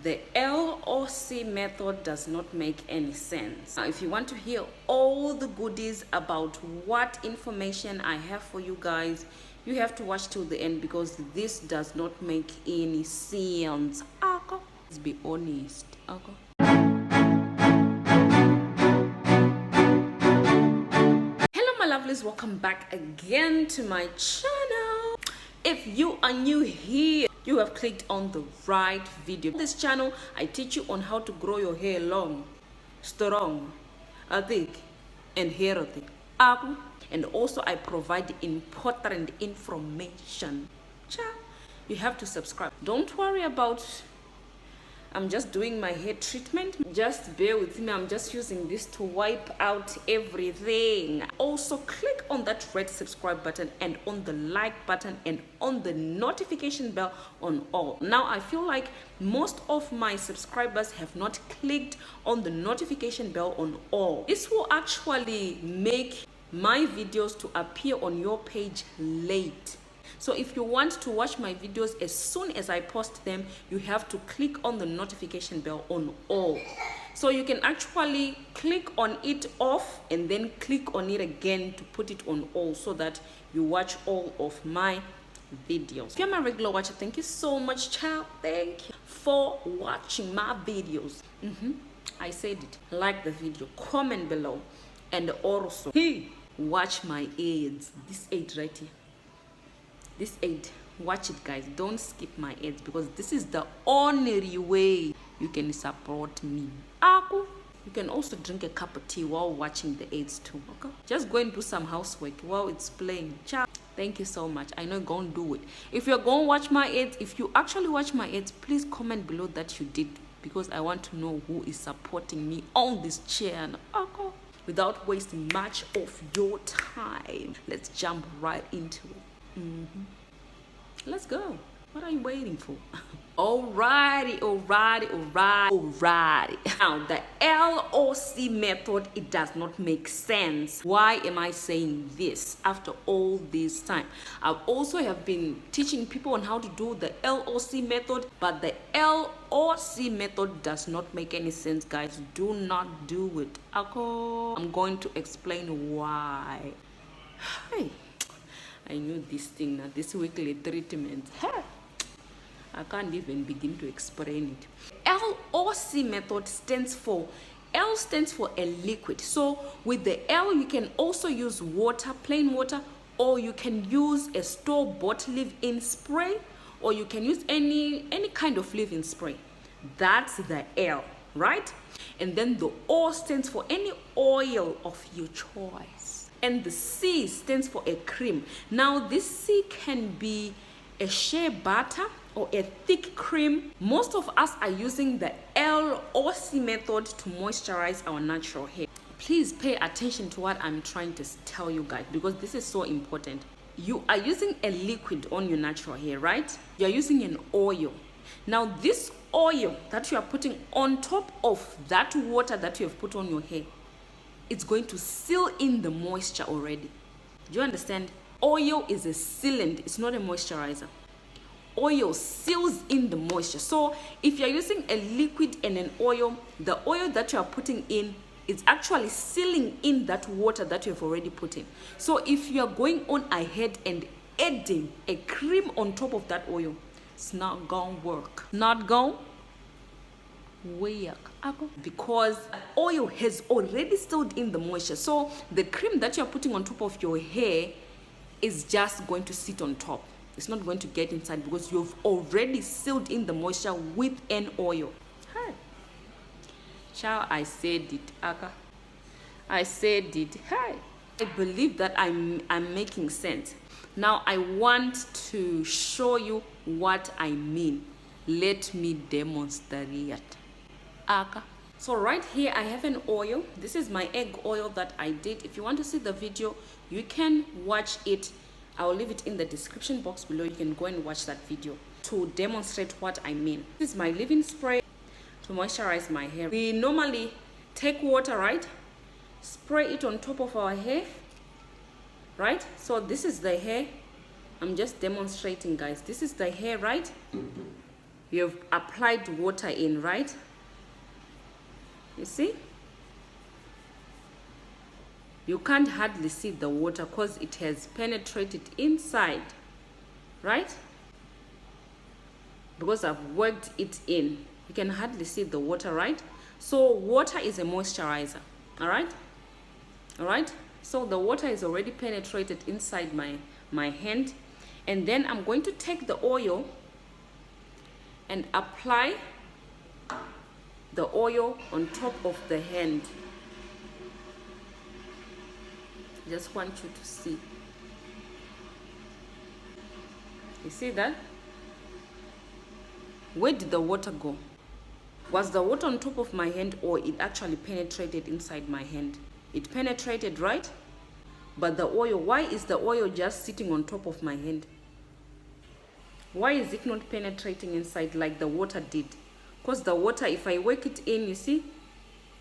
The LOC method does not make any sense. Now, if you want to hear all the goodies about what information I have for you guys, you have to watch till the end, because this does not make any sense. Okay? Let's be honest. Okay? Hello my lovelies, welcome back again to my channel. If you are new here, you have clicked on the right video. On this channel, I teach you on how to grow your hair long, strong, thick, and healthy. And also I provide important information. You have to subscribe. Don't worry about I'm just doing my hair treatment. Just bear with me. I'm just using this to wipe out everything. Also, click on that red subscribe button and on the like button and on the notification bell on all. Now, I feel like most of my subscribers have not clicked on the notification bell on all. This will actually make my videos to appear on your page late. So if you want to watch my videos as soon as I post them, you have to click on the notification bell on all. So you can actually click on it off and then click on it again to put it on all, so that you watch all of my videos. If you're my regular watcher, thank you so much, child. Thank you for watching my videos. I said it. Like the video, comment below, and also watch my ads. This ad right here. This ad, watch it guys, don't skip my ads, because this is the only way you can support me. You can also drink a cup of tea while watching the ads too. Okay, just go and do some housework while it's playing. Ciao. Thank you so much. I know you're gonna do it. If you're gonna watch my ads, if you actually watch my ads, please comment below that you did, because I want to know who is supporting me on this channel. Okay, without wasting much of your time, let's jump right into it. Let's go. What are you waiting for? Alrighty. Now, the LOC method, it does not make sense. Why am I saying this after all this time? I've also have been teaching people on how to do the LOC method, but the LOC method does not make any sense, guys. Do not do it. I'm going to explain why. Hey. I knew this thing now, this weekly treatment. I can't even begin to explain it. LOC method stands for, L stands for a liquid. So with the L, you can also use water, plain water, or you can use a store-bought leave-in spray, or you can use any kind of leave-in spray. That's the L, right? And then the O stands for any oil of your choice. And the C stands for a cream. Now this C can be a shea butter or a thick cream. Most of us are using the LOC method to moisturize our natural hair. Please pay attention to what I'm trying to tell you guys, because this is so important. You are using a liquid on your natural hair, right? You're using an oil. Now this oil that you are putting on top of that water that you have put on your hair, it's going to seal in the moisture already. Do you understand? Oil is a sealant, it's not a moisturizer. Oil seals in the moisture. So if you're using a liquid and an oil, the oil that you are putting in is actually sealing in that water that you have already put in. So if you are going on ahead and adding a cream on top of that oil, it's not gonna work. Not gonna work, because oil has already sealed in the moisture. So the cream that you're putting on top of your hair is just going to sit on top. It's not going to get inside, because you've already sealed in the moisture with an oil. Hey, child, I said it. I said it. Hey, I believe that I'm making sense. Now I want to show you what I mean. Let me demonstrate. So right here I have an oil. This is my egg oil that I did. If you want to see the video, you can watch it. I'll leave it in the description box below. You can go and watch that video to demonstrate what I mean. This is my leave-in spray to moisturize my hair. We normally take water, right? Spray it on top of our hair, right? So this is the hair. I'm just demonstrating, guys. This is the hair, right? You've applied water in, right? You see? You can't hardly see the water because it has penetrated inside, right? Because I've worked it in. You can hardly see the water, right? So water is a moisturizer, all right? All right? So the water is already penetrated inside my hand. And then I'm going to take the oil and apply the oil on top of the hand. Just want you to see. You see that? Where did the water go? Was the water on top of my hand, or it actually penetrated inside my hand? It penetrated, right? But the oil, why is the oil just sitting on top of my hand? Why is it not penetrating inside like the water did? Because the water, if I work it in, you see,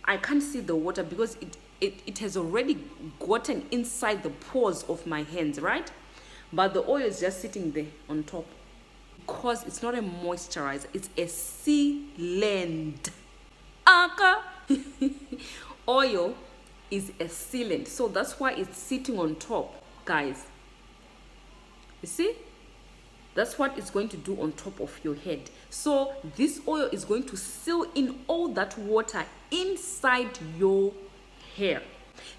I can't see the water because it has already gotten inside the pores of my hands, right? But the oil is just sitting there on top. Because it's not a moisturizer, it's a sealant. Oil is a sealant, so that's why it's sitting on top, guys. You see? That's what it's going to do on top of your head. So this oil is going to seal in all that water inside your hair.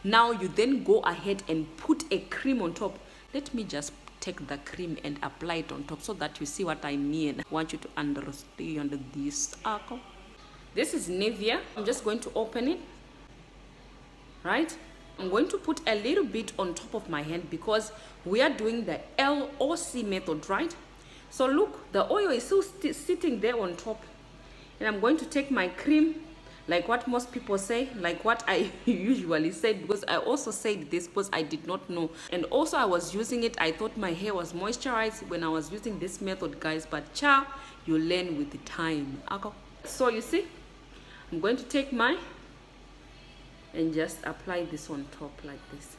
Now you then go ahead and put a cream on top. Let me just take the cream and apply it on top so that you see what I mean. I want you to understand this. This is Nivea. I'm just going to open it, right? I'm going to put a little bit on top of my hand because we are doing the LOC method, right? So look, the oil is still sitting there on top. And I'm going to take my cream, like what most people say, like what I usually said, because I also said this because I did not know. And also I was using it, I thought my hair was moisturized when I was using this method, guys. But ciao, you learn with the time. So you see, I'm going to take mine and just apply this on top like this.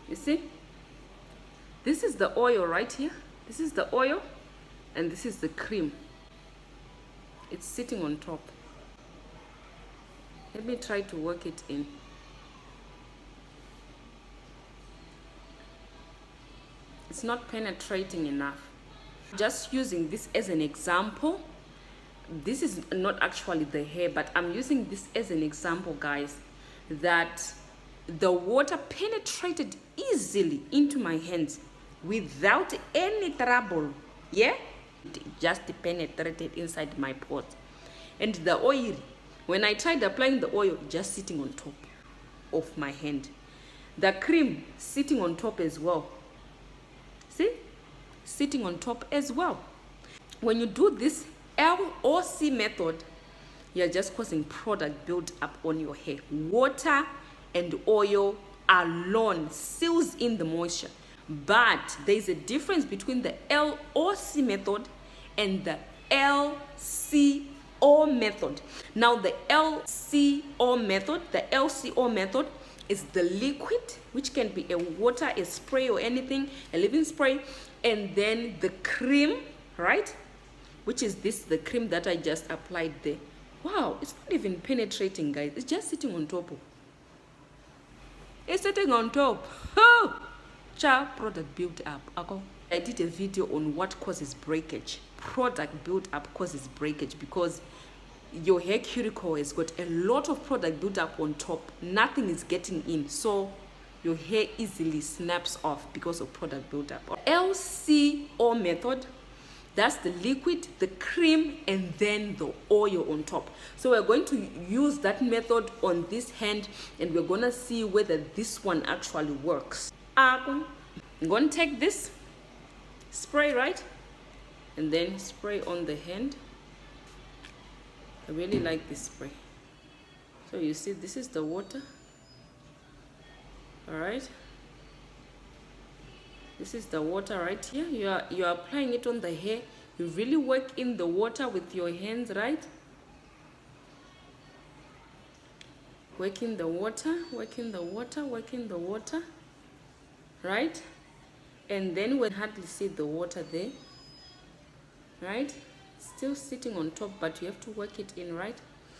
You see, this is the oil right here. This is the oil and this is the cream. It's sitting on top. Let me try to work it in. It's not penetrating enough. Just using this as an example. This is not actually the hair, but I'm using this as an example, guys, that the water penetrated easily into my hands without any trouble. Yeah, it just penetrated inside my pores. And the oil, when I tried applying the oil, just sitting on top of my hand. The cream sitting on top as well. See, sitting on top as well. When you do this LOC method, you're just causing product build up on your hair. Water and oil alone seals in the moisture, but there's a difference between the LOC method and the LCO method. Now the LCO method is the liquid, which can be a water, a spray, or anything, a leave-in spray, and then the cream, right, which is this, the cream that I just applied there. Wow, it's not even penetrating, guys. It's just sitting on top. It's sitting on top. Oh, product build up. I did a video on what causes breakage. Product build up causes breakage because your hair cuticle has got a lot of product built up on top. Nothing is getting in, so your hair easily snaps off because of product build up. LCO method, that's the liquid, the cream, and then the oil on top. So we're going to use that method on this hand, and we're gonna see whether this one actually works. I'm gonna take this spray, right, and then spray on the hand. I really like this spray. So you see, this is the water. All right, this is the water right here. You are applying it on the hair. You really work in the water with your hands, right? working the water, working the water, working the water, right? And then we hardly see the water there, right? Still sitting on top, but you have to work it in, right?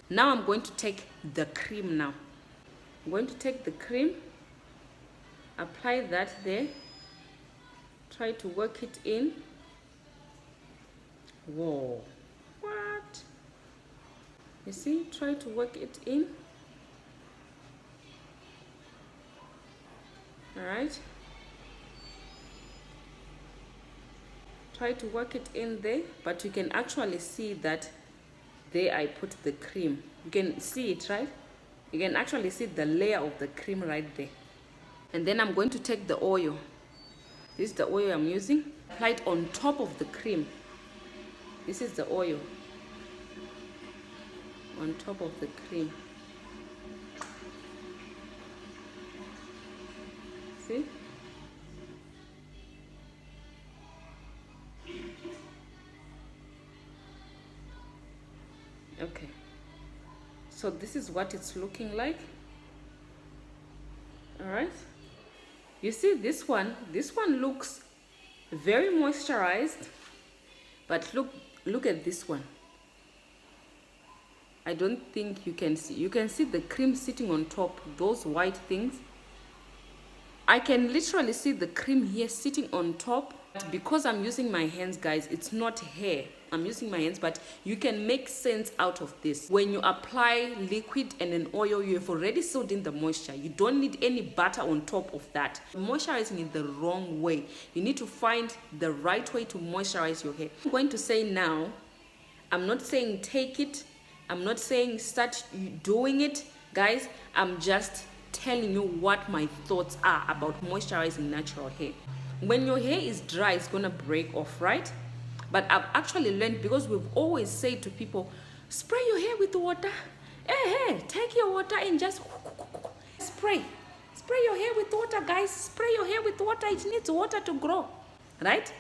Now I'm going to take the cream now. I'm going to take the cream, apply that there, try to work it in. Whoa, what? You see, try to work it in. All right. Try to work it in there, but you can actually see that there I put the cream. You can see it, right? You can actually see the layer of the cream right there. And then I'm going to take the oil. This is the oil I'm using. Apply it on top of the cream. This is the oil on top of the cream. See? Okay, so this is what it's looking like. All right, you see this one looks very moisturized, but look at this one. I don't think you can see the cream sitting on top, those white things. I can literally see the cream here sitting on top. Because I'm using my hands, guys, it's not hair. I'm using my hands, but you can make sense out of this. When you apply liquid and an oil, you have already sealed in the moisture. You don't need any butter on top of that. Moisturizing in the wrong way. You need to find the right way to moisturize your hair. I'm going to say now, I'm not saying take it. I'm not saying start doing it. Guys, I'm just telling you what my thoughts are about moisturizing natural hair. When your hair is dry, it's gonna break off, right? But I've actually learned, because we've always said to people, spray your hair with water. Hey, take your water and just spray your hair with water, guys. Spray your hair with water. It needs water to grow, right?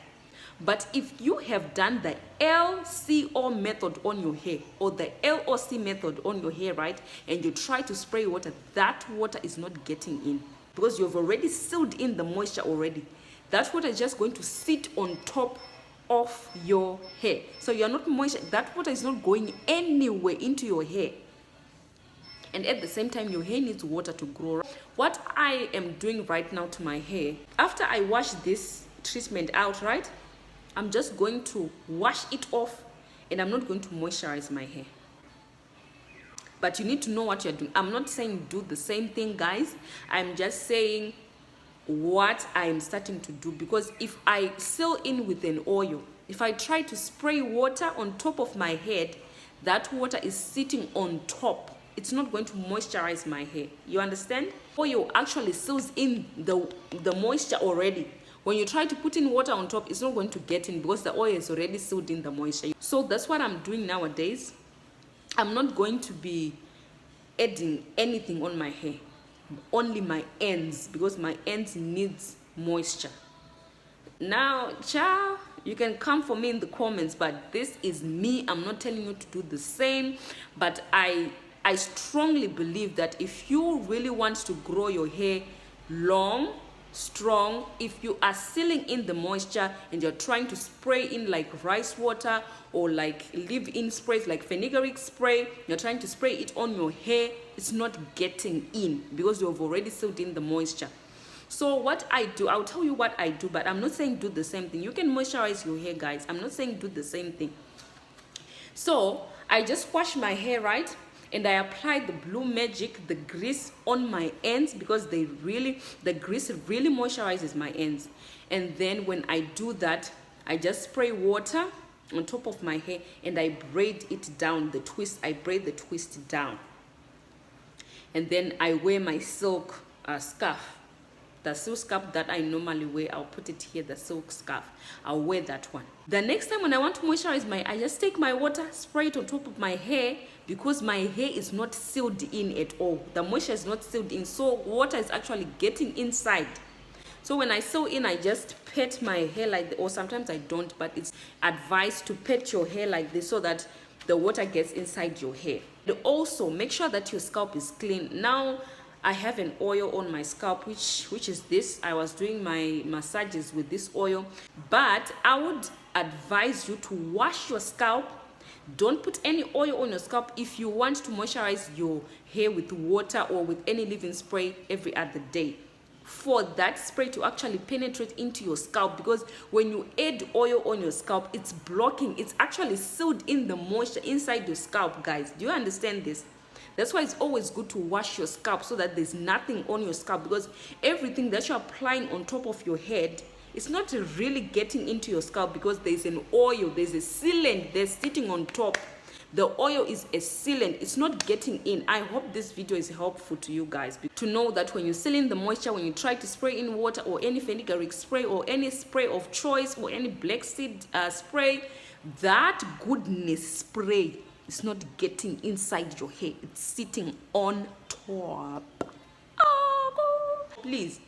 But if you have done the LCO method on your hair, or the LOC method on your hair, right, and you try to spray water, that water is not getting in, because you've already sealed in the moisture already. That water is just going to sit on top of your hair. So you're not moisture. That water is not going anywhere into your hair. And at the same time, your hair needs water to grow. What I am doing right now to my hair, after I wash this treatment out, right, I'm just going to wash it off, and I'm not going to moisturize my hair. But you need to know what you're doing. I'm not saying do the same thing, guys. I'm just saying what I'm starting to do, because if I seal in with an oil, if I try to spray water on top of my head, that water is sitting on top. It's not going to moisturize my hair. You understand? Oil actually seals in the moisture already. When you try to put in water on top, it's not going to get in, because the oil is already sealed in the moisture. So that's what I'm doing nowadays. I'm not going to be adding anything on my hair. Only my ends, because my ends needs moisture. Now, ciao, you can come for me in the comments, but this is me. I'm not telling you to do the same, but I strongly believe that if you really want to grow your hair long, strong, if you are sealing in the moisture and you're trying to spray in like rice water or like leave-in sprays like fenugreek spray, you're trying to spray it on your hair, it's not getting in because you've already sealed in the moisture. So what I do, I'll tell you what I do, but I'm not saying do the same thing. You can moisturize your hair, guys. I'm not saying do the same thing. So I just wash my hair, right? And I apply the Blue Magic, the grease on my ends, because the grease really moisturizes my ends. And then when I do that, I just spray water on top of my hair and I braid it down, I braid the twist down. And then I wear my silk scarf. The silk scarf that I normally wear, I'll put it here, the silk scarf. I'll wear that one. The next time when I want to moisturize I just take my water, spray it on top of my hair, because my hair is not sealed in at all. The moisture is not sealed in, so water is actually getting inside. So when I sew in, I just pet my hair like this, or sometimes I don't, but it's advised to pet your hair like this so that the water gets inside your hair. And also make sure that your scalp is clean. Now I have an oil on my scalp, which is this. I was doing my massages with this oil, but I would advise you to wash your scalp. Don't put any oil on your scalp. If you want to moisturize your hair with water or with any leave-in spray every other day, for that spray to actually penetrate into your scalp, because when you add oil on your scalp, it's blocking, it's actually sealed in the moisture inside your scalp, guys. Do you understand this? That's why it's always good to wash your scalp so that there's nothing on your scalp, because everything that you're applying on top of your head, it's not really getting into your scalp, because there's an oil, there's a sealant that's sitting on top. The oil is a sealant, it's not getting in. I hope this video is helpful to you guys to know that when you seal in the moisture, when you try to spray in water or any fenugreek spray or any spray of choice or any black seed spray, that goodness spray is not getting inside your hair, it's sitting on top. Please,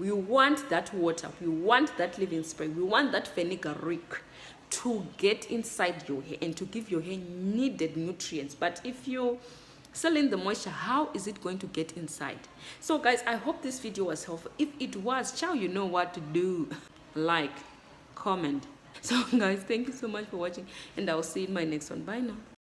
we want that water, we want that leave-in spray, we want that fenugreek to get inside your hair and to give your hair needed nutrients. But if you seal in the moisture, how is it going to get inside? So guys, I hope this video was helpful. If it was, ciao, you know what to do. Like, comment. So guys, thank you so much for watching, and I'll see you in my next one. Bye now.